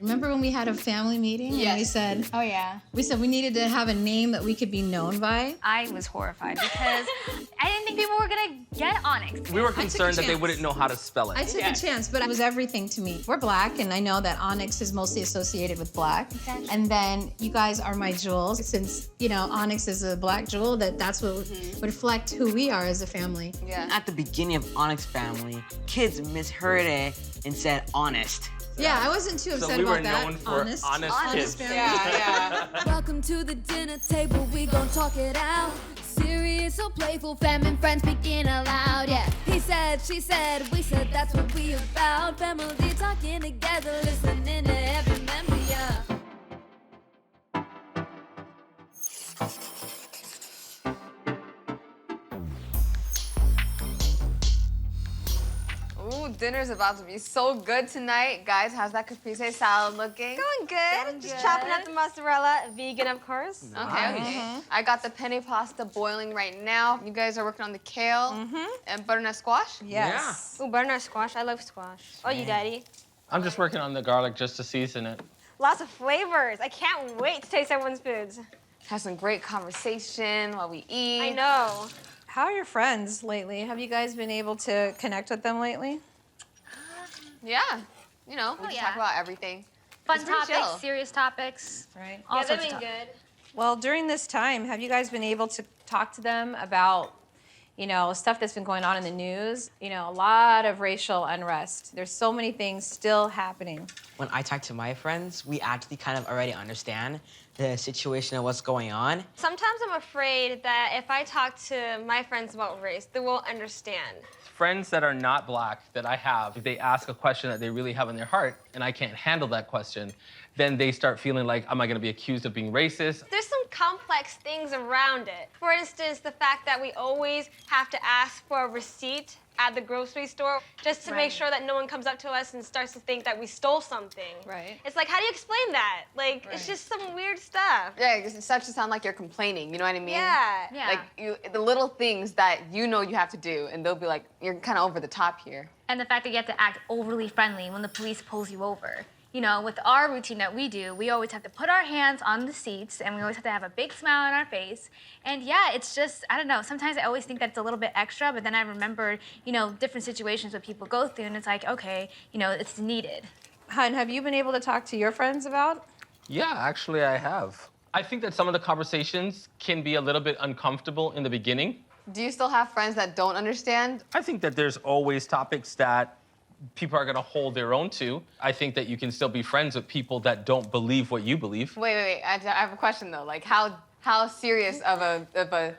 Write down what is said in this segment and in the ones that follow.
Remember when we had a family meeting and we said, oh yeah, we said we needed to have a name that we could be known by? I was horrified because I didn't think people were gonna get Onyx. We were concerned that they wouldn't know how to spell it. I took a chance, but it was everything to me. We're black, and I know that Onyx is mostly associated with black. Exactly. And then you guys are my jewels. Since, you know, Onyx is a black jewel, that's what would reflect who we are as a family. Yeah. At the beginning of Onyx Family, kids misheard it and said honest. Yeah, I wasn't too upset about that. So we were known for honest kids. family. Yeah. Welcome to the dinner table, we gon' talk it out. Serious or playful, family friends speaking aloud, yeah. He said, she said, we said, that's what we about. Family talking together, listening to every member, yeah. Ooh, dinner's about to be so good tonight. Guys, how's that caprese salad looking? Going good. Just chopping up the mozzarella. Vegan, of course. Okay. I got the penne pasta boiling right now. You guys are working on the kale and butternut squash? Yes. Ooh, butternut squash. I love squash. Oh, you, Daddy? I'm just working on the garlic just to season it. Lots of flavors. I can't wait to taste everyone's foods. Have some great conversation while we eat. I know. How are your friends lately? Have you guys been able to connect with them lately? Yeah. You know, we just talk about everything. Fun It's pretty topics, chill. serious topics. Right. All Yeah, they've sorts of been topics. good. Well, during this time, have you guys been able to talk to them about, you know, stuff that's been going on in the news? You know, a lot of racial unrest. There's so many things still happening. When I talk to my friends, we actually kind of already understand the situation of what's going on. Sometimes I'm afraid that if I talk to my friends about race, they won't understand. Friends that are not black that I have, if they ask a question that they really have in their heart and I can't handle that question, then they start feeling like, am I gonna be accused of being racist? There's some complex things around it. For instance, the fact that we always have to ask for a receipt at the grocery store just to make sure that no one comes up to us and starts to think that we stole something. Right. It's like, how do you explain that? Like, it's just some weird stuff. Yeah, it starts to sound like you're complaining, you know what I mean? Yeah. Yeah. Like, the little things that you know you have to do, and they'll be like, you're kind of over the top here. And the fact that you have to act overly friendly when the police pulls you over. You know, with our routine that we do, we always have to put our hands on the seats and we always have to have a big smile on our face. And yeah, it's just, I don't know, sometimes I always think that it's a little bit extra, but then I remember, you know, different situations that people go through and it's like, okay, you know, it's needed. Hun, have you been able to talk to your friends about? Yeah, actually I have. I think that some of the conversations can be a little bit uncomfortable in the beginning. Do you still have friends that don't understand? I think that there's always topics that people are gonna hold their own to. I think that you can still be friends with people that don't believe what you believe. Wait. I have a question though. Like, how serious of a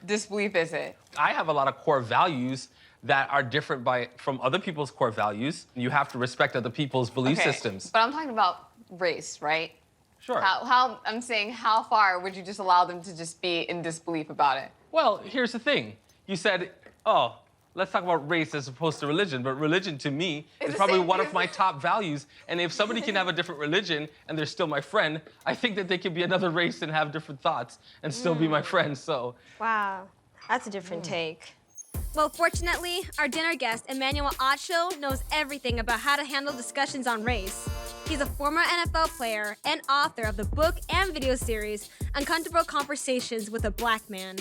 disbelief is it? I have a lot of core values that are different from other people's core values. You have to respect other people's belief systems. But I'm talking about race, right? Sure. I'm saying, how far would you just allow them to just be in disbelief about it? Well, here's the thing. You said, oh, let's talk about race as opposed to religion, but religion to me is probably one of my top values. And if somebody can have a different religion and they're still my friend, I think that they can be another race and have different thoughts and still be my friend, so. Wow, that's a different take. Well, fortunately, our dinner guest, Emmanuel Acho, knows everything about how to handle discussions on race. He's a former NFL player and author of the book and video series, Uncomfortable Conversations with a Black Man.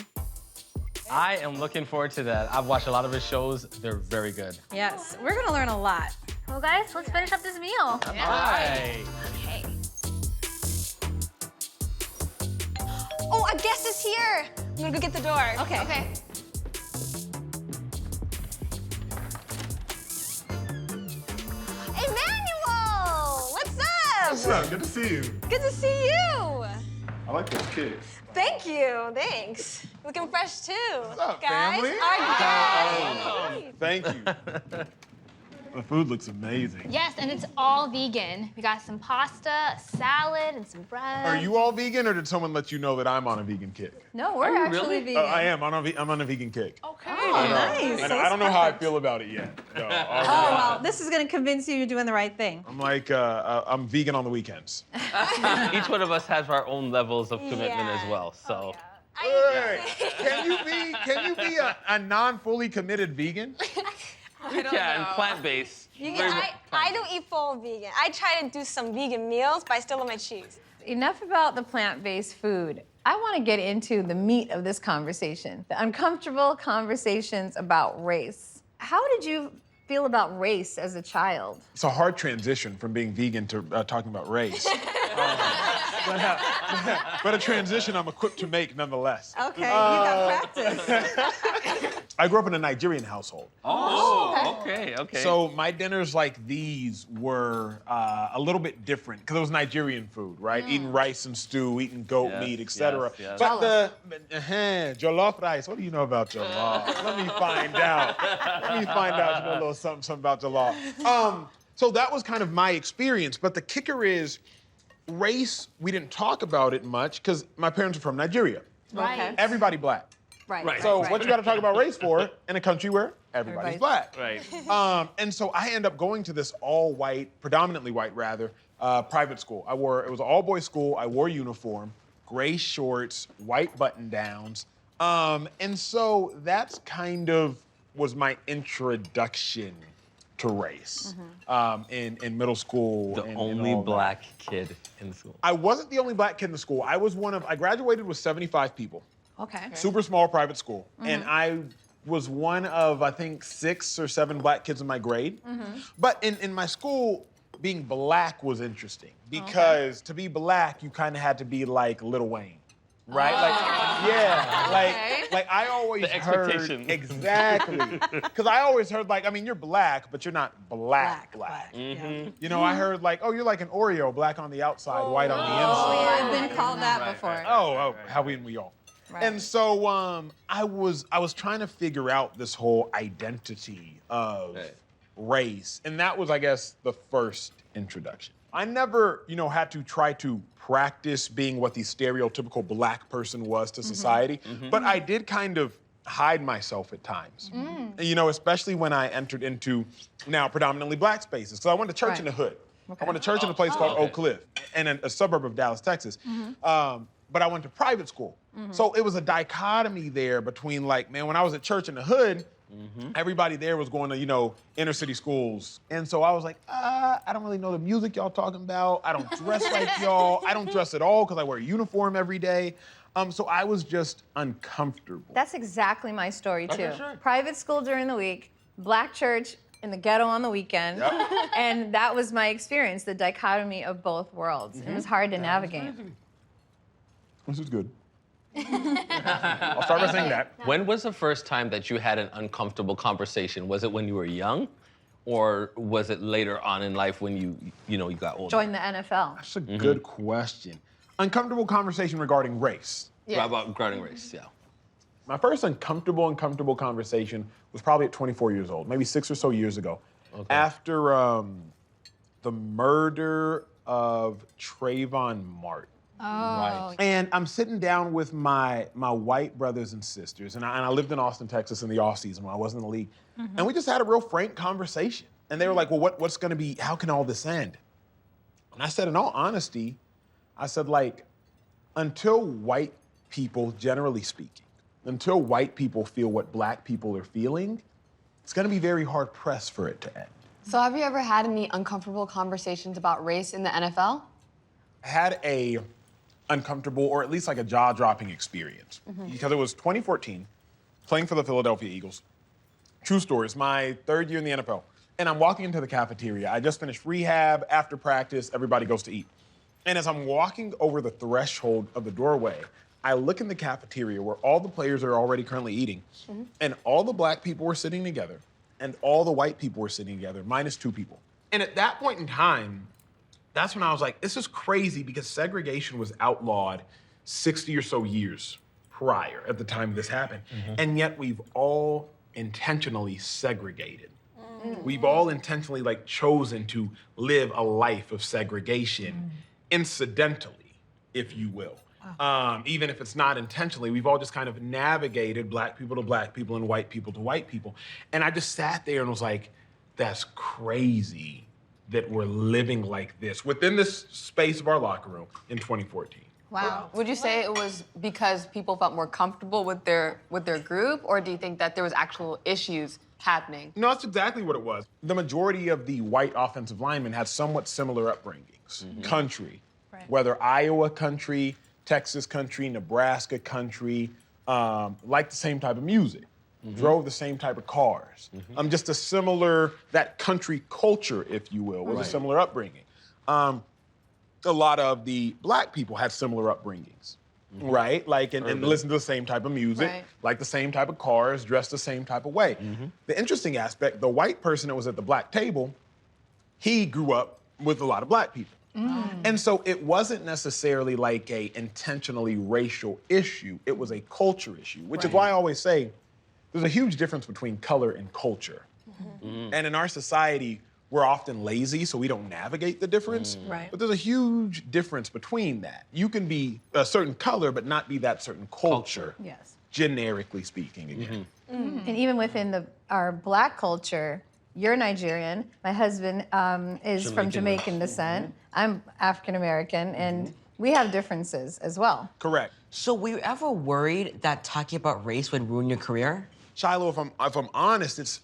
I am looking forward to that. I've watched a lot of his shows. They're very good. Yes, we're gonna learn a lot. Well, guys, let's finish up this meal. Hi. Okay. Oh, a guest is here! I'm gonna go get the door. Okay. Emmanuel! What's up? What's up? Good to see you. Good to see you! I like those kicks. Thank you, thanks. Looking fresh too. What's up, guys? family? Our guest. Thank you. The food looks amazing. Yes, and it's all vegan. We got some pasta, a salad, and some bread. Are you all vegan, or did someone let you know that I'm on a vegan kick? No, we're you actually really? vegan. I am. I'm on a vegan kick. Okay. Oh, nice. And I don't know how I feel about it yet. No, Oh, well, this is gonna convince you you're doing the right thing. I'm like, I'm vegan on the weekends. Each one of us has our own levels of commitment as well, so. Hey, can you be a non-fully committed vegan? You can, plant-based. I don't eat full vegan. I try to do some vegan meals, but I still love my cheese. Enough about the plant-based food. I want to get into the meat of this conversation, the uncomfortable conversations about race. How did you feel about race as a child? It's a hard transition from being vegan to talking about race. But a transition I'm equipped to make nonetheless. Okay, you got practice. I grew up in a Nigerian household. Oh, okay. So my dinners like these were a little bit different because it was Nigerian food, right? Eating rice and stew, eating goat meat, etc. yes. But jollof rice. What do you know about jollof? Let me find out. You know a little something about jollof. So that was kind of my experience. But the kicker is, race, we didn't talk about it much because my parents are from Nigeria. Right. Everybody black. Right. So what you got to talk about race for in a country where everybody's black? Right. And so I end up going to this all-white, predominantly white rather, private school. It was an all-boys school. I wore uniform, gray shorts, white button-downs. And so that's kind of was my introduction to race in middle school. The and only all that. black kid in the school. I wasn't the only black kid in the school. I graduated with 75 people. Okay. Super small private school. And I was one of, I think, 6 or 7 black kids in my grade. But in my school, being black was interesting because to be black, you kind of had to be like Lil Wayne. Right? Like I always heard exactly. Because I always heard you're black, but you're not black. Yeah. You know, I heard you're like an Oreo, black on the outside, white on the inside. Yeah, I've been called that before. How we all. Right. And so I was trying to figure out this whole identity of race, and that was, I guess, the first introduction. I never, had to try to practice being what the stereotypical black person was to society, but I did kind of hide myself at times. Especially when I entered into now predominantly black spaces, because I went to church in the hood. I went to church in a place called Oak Cliff, in a suburb of Dallas, Texas. But I went to private school. So it was a dichotomy there between when I was at church in the hood, everybody there was going to, inner city schools. And so I was like, I don't really know the music y'all talking about. I don't dress like y'all. I don't dress at all because I wear a uniform every day. So I was just uncomfortable. That's exactly my story, too. Okay, sure. Private school during the week, black church in the ghetto on the weekend. Yep. And that was my experience, the dichotomy of both worlds. It was hard to navigate. This is good. I'll start by saying that. When was the first time that you had an uncomfortable conversation? Was it when you were young, or was it later on in life when you got older? Join the NFL. That's a good question. Uncomfortable conversation regarding race. Regarding race, yeah. My first uncomfortable conversation was probably at 24 years old, maybe 6 or so years ago. Okay. After the murder of Trayvon Martin. Right. And I'm sitting down with my white brothers and sisters, and I lived in Austin, Texas in the off season when I wasn't in the league. And we just had a real frank conversation. And they were like, well, what's gonna be, how can all this end? And I said, in all honesty, I said, until white people, generally speaking, until white people feel what black people are feeling, it's gonna be very hard pressed for it to end. So have you ever had any uncomfortable conversations about race in the NFL? I had a uncomfortable, or at least a jaw-dropping experience. Because it was 2014, playing for the Philadelphia Eagles. True story, it's my 3rd year in the NFL. And I'm walking into the cafeteria. I just finished rehab. After practice, everybody goes to eat. And as I'm walking over the threshold of the doorway, I look in the cafeteria where all the players are already currently eating, and all the black people were sitting together, and all the white people were sitting together, minus 2 people. And at that point in time, that's when I was like, this is crazy because segregation was outlawed 60 or so years prior at the time this happened. And yet we've all intentionally segregated. We've all intentionally chosen to live a life of segregation incidentally, if you will. Even if it's not intentionally, we've all just kind of navigated black people to black people and white people to white people. And I just sat there and was like, that's crazy that we're living like this within this space of our locker room in 2014. Wow. Would you say it was because people felt more comfortable with their group, or do you think that there was actual issues happening. No, that's exactly what it was. The majority of the white offensive linemen had somewhat similar upbringings. Country, whether Iowa country, Texas country, Nebraska country, liked the same type of music, drove the same type of cars. Just a similar, that country culture, if you will, was a similar upbringing. A lot of the black people had similar upbringings. Right? Like, and listen to the same type of music, like the same type of cars, dressed the same type of way. The interesting aspect, the white person that was at the black table, he grew up with a lot of black people. And so it wasn't necessarily like a intentionally racial issue, it was a culture issue, which is why I always say there's a huge difference between color and culture. And in our society, we're often lazy, so we don't navigate the difference. But there's a huge difference between that. You can be a certain color, but not be that certain culture. Yes. Generically speaking, again. And even within our black culture, you're Nigerian. My husband is from Jamaican descent. I'm African American, and we have differences as well. Correct. So were you ever worried that talking about race would ruin your career? Shiloh, if I'm honest,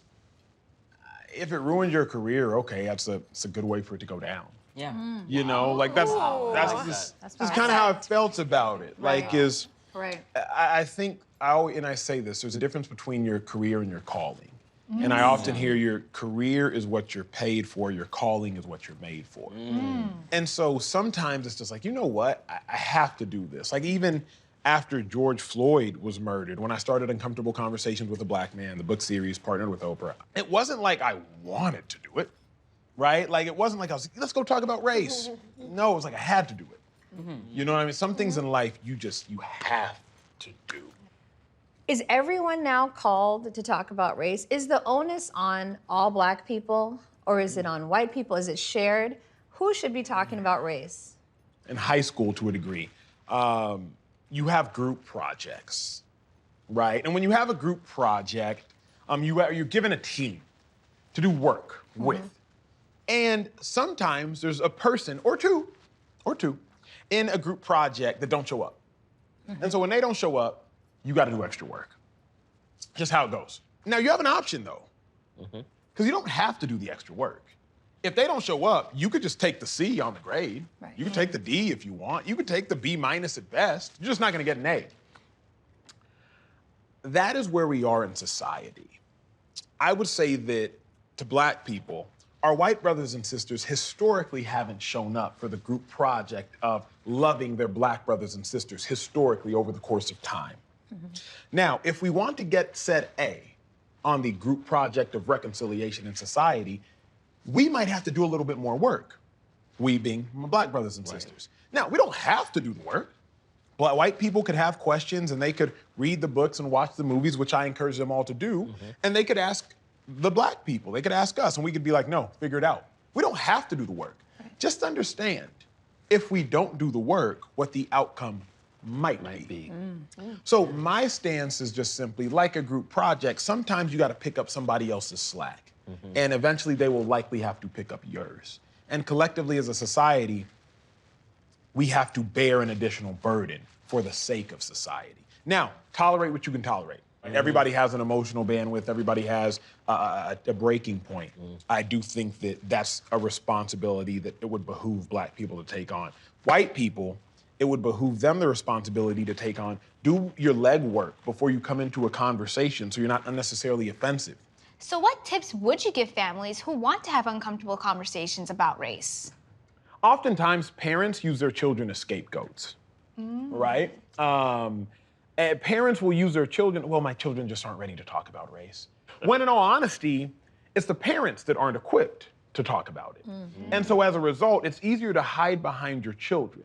if it ruined your career, okay, it's a good way for it to go down. Yeah. You know, like that's kind of how I felt about it. Like I think I say this, there's a difference between your career and your calling. And I often hear your career is what you're paid for, your calling is what you're made for. And so sometimes it's just like, you know what, I have to do this. Like even after George Floyd was murdered, when I started Uncomfortable Conversations with a Black Man, the book series partnered with Oprah, it wasn't like I wanted to do it, right? Like it wasn't like I was like, let's go talk about race. No, it was like I had to do it. You know what I mean? Some things in life you have to do. Is everyone now called to talk about race? Is the onus on all black people, or is it on white people? Is it shared? Who should be talking about race? In high school, to a degree, you have group projects, right? And when you have a group project, you're given a team to do work with. And sometimes there's a person or two in a group project that don't show up. And so when they don't show up, you got to do extra work. Just how it goes. Now, you have an option, though, because you don't have to do the extra work. If they don't show up, you could just take the C on the grade. You could take the D if you want. You could take the B- at best. You're just not going to get an A. That is where we are in society. I would say that to black people, our white brothers and sisters historically haven't shown up for the group project of loving their black brothers and sisters historically over the course of time. Now, if we want to get set A on the group project of reconciliation in society, we might have to do a little bit more work, we being my black brothers and sisters. Now, we don't have to do the work. White people could have questions and they could read the books and watch the movies, which I encourage them all to do, and they could ask the black people, they could ask us, and we could be like, no, figure it out. We don't have to do the work. Just understand, if we don't do the work, what the outcome might be. So my stance is just simply, like a group project, sometimes you got to pick up somebody else's slack. And eventually they will likely have to pick up yours. And collectively as a society, we have to bear an additional burden for the sake of society. Now, tolerate what you can tolerate. Everybody has an emotional bandwidth. Everybody has a breaking point. I do think that that's a responsibility that it would behoove black people to take on. White people, it would behoove them the responsibility to take on. Do your legwork before you come into a conversation so you're not unnecessarily offensive. So what tips would you give families who want to have uncomfortable conversations about race? Oftentimes, parents use their children as scapegoats, right? And parents will use their children, well, my children just aren't ready to talk about race. When in all honesty, it's the parents that aren't equipped to talk about it. And so as a result, it's easier to hide behind your children.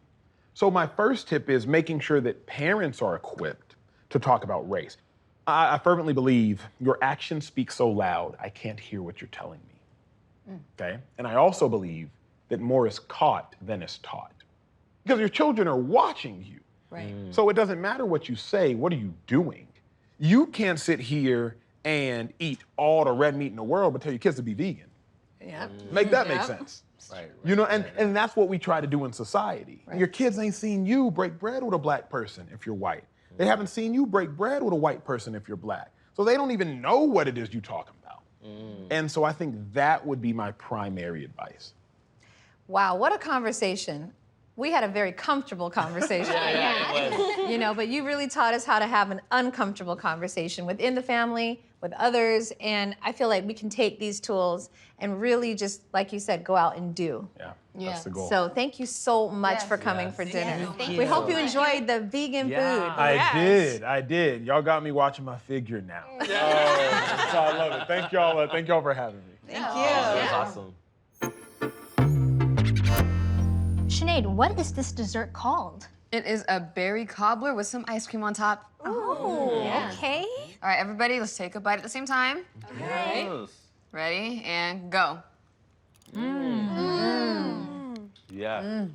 So my first tip is making sure that parents are equipped to talk about race. I fervently believe your actions speak so loud, I can't hear what you're telling me, okay? And I also believe that more is caught than is taught. Because your children are watching you. So it doesn't matter what you say, what are you doing? You can't sit here and eat all the red meat in the world but tell your kids to be vegan. Make that make sense. You know, and that's what we try to do in society. Your kids ain't seen you break bread with a black person if you're white. They haven't seen you break bread with a white person if you're black. So they don't even know what it is you're talking about. And so I think that would be my primary advice. Wow, what a conversation. We had a very comfortable conversation. It was. You know, but you really taught us how to have an uncomfortable conversation within the family, with others, and I feel like we can take these tools and really just, like you said, go out and do. Yeah, that's the goal. So thank you so much for coming for dinner. Thank We you. hope you enjoyed the vegan food. I did. Y'all got me watching my figure now. So I love it. Thank y'all for having me. That was awesome. Sinead, what is this dessert called? It is a berry cobbler with some ice cream on top. Okay. All right, everybody, let's take a bite at the same time. Yes. Ready, and go. Yeah.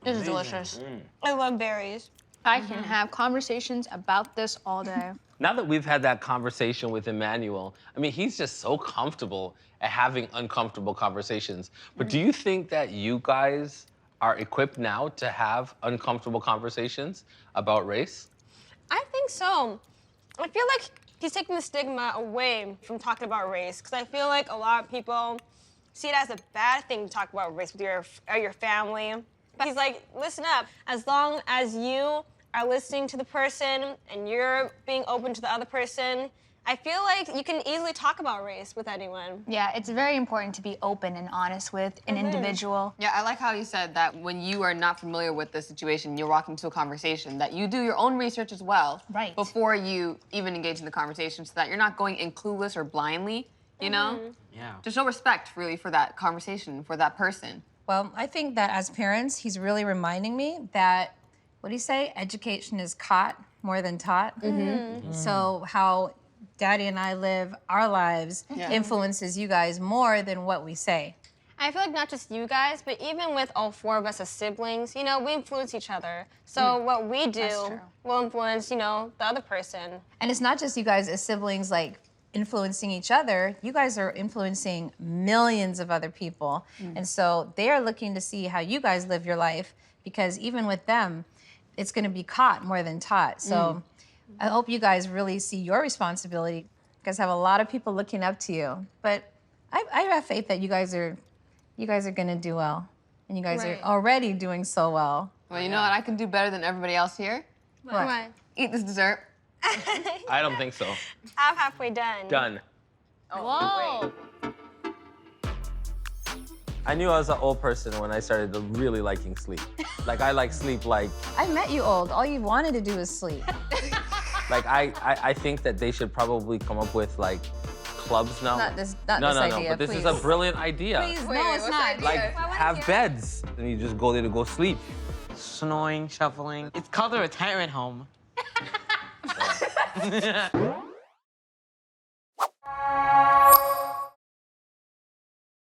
This is delicious. I love berries. I can have conversations about this all day. Now that we've had that conversation with Emmanuel, I mean, he's just so comfortable at having uncomfortable conversations. But do you think that you guys are equipped now to have uncomfortable conversations about race? I think so. I feel like he's taking the stigma away from talking about race, because I feel like a lot of people see it as a bad thing to talk about race with your family. But he's like, listen up. As long as you are listening to the person and you're being open to the other person, I feel like you can easily talk about race with anyone. Yeah, it's very important to be open and honest with an individual. Yeah, I like how you said that when you are not familiar with the situation, you're walking into a conversation, that you do your own research as well. Right. Before you even engage in the conversation, so that you're not going in clueless or blindly, you know? Yeah. To show respect, really, for that conversation, for that person. Well, I think that as parents, he's really reminding me that, what do you say? Education is caught more than taught. So how Daddy and I live our lives influences you guys more than what we say. I feel like not just you guys, but even with all four of us as siblings, you know, we influence each other. So what we do will influence, you know, the other person. And it's not just you guys as siblings, like, influencing each other. You guys are influencing millions of other people. And so they are looking to see how you guys live your life, because even with them, it's going to be caught more than taught. So I hope you guys really see your responsibility. You guys have a lot of people looking up to you. But I have faith that you guys are going to do well. And you guys are already doing so well. Well, you know what I can do better than everybody else here? What? Eat this dessert. I don't think so. I'm halfway done. Done. Whoa. I knew I was an old person when I started really liking sleep. Like, I like sleep like I met you old. All you wanted to do was sleep. I think that they should probably come up with like clubs now. Not this no, idea, but this is please. a brilliant idea. Please, no, it's not. Like, have beds, and you just go there to go sleep. Snoring, shuffling. It's called a retirement home.